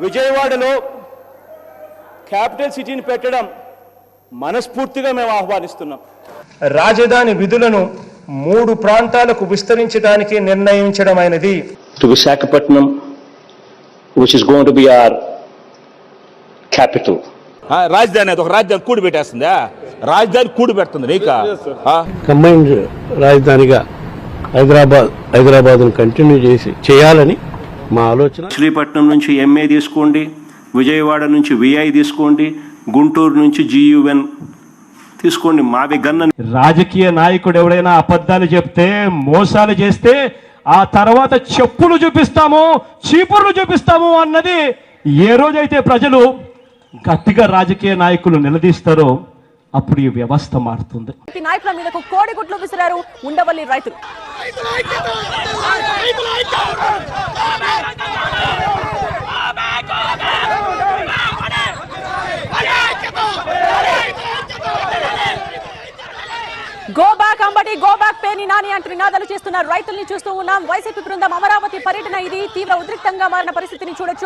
విజయవాడలో క్యాపిటల్ సిటీని పెట్టడం మనస్ఫూర్తిగా మేము ఆహ్వానిస్తున్నాం. రాజధాని విధులను 3 ప్రాంతాలకు విస్తరించడానికి నిర్ణయించడమైనది. To Visakhapatnam, which is going to be our capital. రాజధాని అది ఒక రాజధాని కూడి పెట్టేస్తుందా? రాజధాని కూడి పెడుతుంది నీక కంబైన్డ్ రాజధానిగా హైదరాబాద్ను కంటిన్యూ చేయాలని మా ఆలోచన. శ్రీపట్నం నుంచి ఎంఏ తీసుకోండి, విజయవాడ నుంచి విఐ తీసుకోండి, గుంటూరు నుంచి GUN తీసుకోండి. మావి గన్న రాజకీయ నాయకుడు ఎవడైనా అబద్ధాలు చెప్తే, మోసాలు చేస్తే ఆ తర్వాత చెప్పులు చూపిస్తాము, చీపుర్లు చూపిస్తాము అన్నది ఏ రోజైతే ప్రజలు గట్టిగా రాజకీయ నాయకులు నిలదీస్తారో అప్పుడు ఈ వ్యవస్థ మారుతుంది. నాయకుల మీదకు కోడిగుడ్లు విసిరారు ఉండవల్లి రైతులు. Go back Ambati, go back పేని నాని అంటూ నినాదాలు చేస్తున్న రైతుల్ని చూస్తూ ఉన్నాం. వైసీపీ బృందం అమరావతి పర్యటన ఇది. తీవ్ర ఉద్రిక్తంగా మారిన పరిస్థితిని చూడొచ్చు.